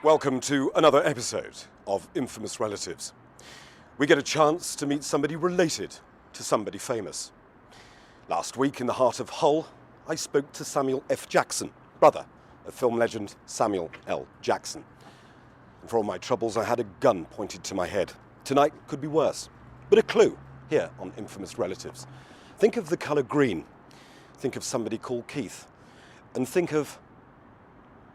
Welcome to another episode of Infamous Relatives. We get a chance to meet somebody related to somebody famous. Last week in the heart of Hull, I spoke to Samuel F. Jackson, brother of film legend Samuel L. Jackson. And for all my troubles, I had a gun pointed to my head. Tonight could be worse, but a clue here on Infamous Relatives. Think of the colour green. Think of somebody called Keith. And think of,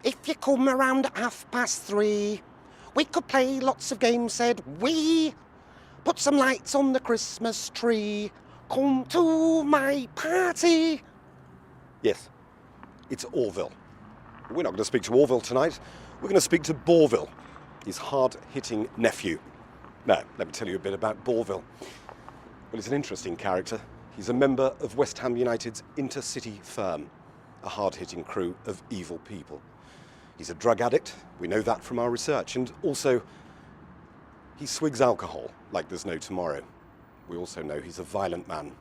if you come around at 3:30, we could play lots of games, said we. Put some lights on the Christmas tree. Come to my party. Yes, it's Orville. But we're not going to speak to Orville tonight. We're going to speak to Bourvil, his hard-hitting nephew. Now, let me tell you a bit about Bourvil. Well, he's an interesting character. He's a member of West Ham United's intercity firm, a hard-hitting crew of evil people. He's a drug addict, we know that from our research, and also he swigs alcohol like there's no tomorrow. We also know he's a violent man.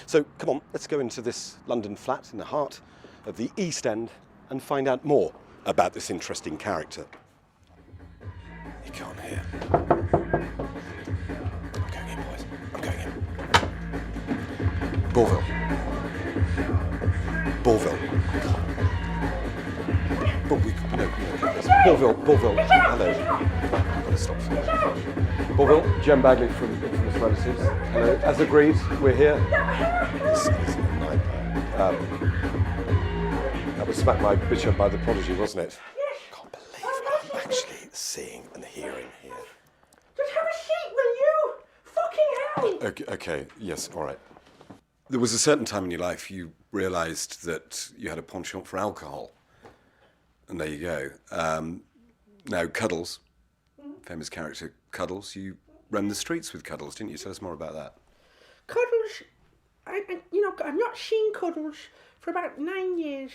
So come on, let's go into this London flat in the heart of the East End and find out more about this interesting character. You can't hear. I'm going in, boys. I'm going in. Bourvil. Bourvil. Bourvil, hello. I've got to stop for you. Bourvil, Jem Bagley from Infamous Relatives. Hello. As agreed, we're here. This is a nightmare. That was Smack My Bitch Up by The Prodigy, wasn't it? Yes. Can't believe what I'm actually seeing and hearing here. Just have a seat, will you? Fucking hell. Okay, yes, all right. There was a certain time in your life you realised that you had a penchant for alcohol. And there you go. Now, Cuddles, famous character Cuddles, you ran the streets with Cuddles, didn't you? Tell us more about that. Cuddles, I've not seen Cuddles for about 9 years.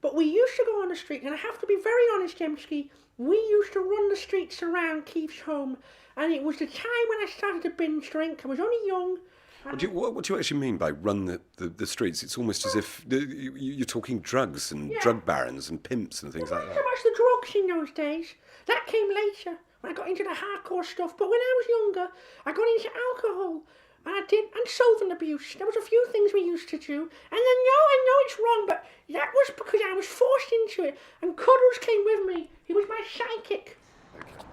But we used to go on the street, and I have to be very honest, Dembski, we used to run the streets around Keith's home. And it was the time when I started to binge drink. I was only young. What do you actually mean by run the streets? It's almost as if you're talking drugs and drug barons and pimps and things like that. So much the drugs in those days. That came later, when I got into the hardcore stuff. But when I was younger, I got into alcohol. And solvent abuse. There was a few things we used to do. And then, I know it's wrong, but that was because I was forced into it. And Cuddles came with me. He was my sidekick.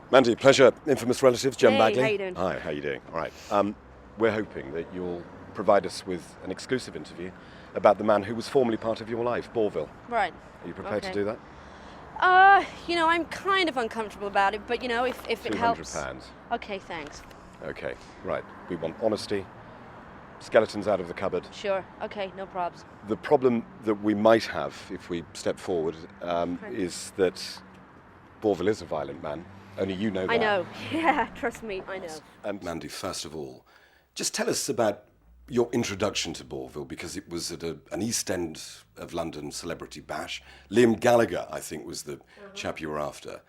Mandy, pleasure. Infamous Relatives, Jem Bagley. How you doing? Hi, how you doing? All right. We're hoping that you'll provide us with an exclusive interview about the man who was formerly part of your life, Bourvil. Right. Are you prepared to do that? I'm kind of uncomfortable about it, but, if it helps. £200. Okay, thanks. Okay, right. We want honesty, skeletons out of the cupboard. Sure. Okay, no probs. The problem that we might have if we step forward is that Bourvil is a violent man. Only you know that. I know. Yeah, trust me, I know. And Mandy, first of all, just tell us about your introduction to Bourvil, because it was at an East End of London celebrity bash. Liam Gallagher, I think, was the chap you were after.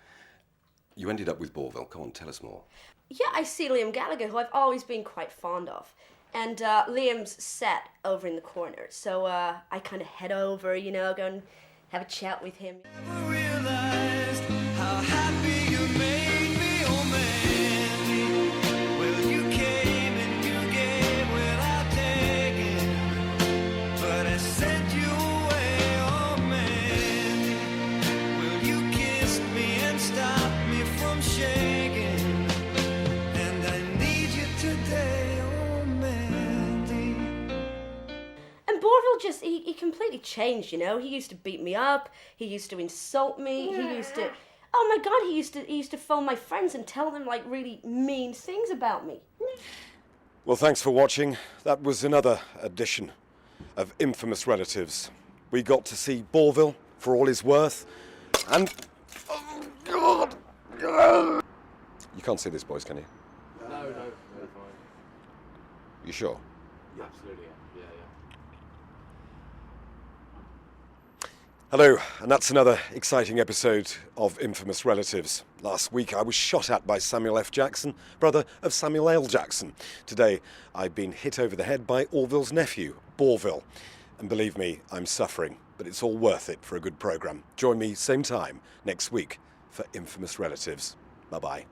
You ended up with Bourvil. Come on, tell us more. Yeah, I see Liam Gallagher, who I've always been quite fond of. And Liam's sat over in the corner, so I kind of head over, go and have a chat with him. Never realized how happy you made me, oh man. Well, you came and you gave without taking, but I sent you away, oh man. Well, you kissed me and stopped me from shaking, and I need you today, oh Mandy. And Bourvil just, he completely changed, He used to beat me up, he used to insult me, he used to... Oh my God, he used to phone my friends and tell them, really mean things about me. Well, thanks for watching. That was another edition of Infamous Relatives. We got to see Bourvil for all his worth, and... Oh, God! You can't see this, boys, can you? No, fine. You sure? Yeah, absolutely, yeah. Hello, and that's another exciting episode of Infamous Relatives. Last week I was shot at by Samuel F. Jackson, brother of Samuel L. Jackson. Today I've been hit over the head by Orville's nephew, Bourvil. And believe me, I'm suffering, but it's all worth it for a good programme. Join me same time next week for Infamous Relatives. Bye-bye.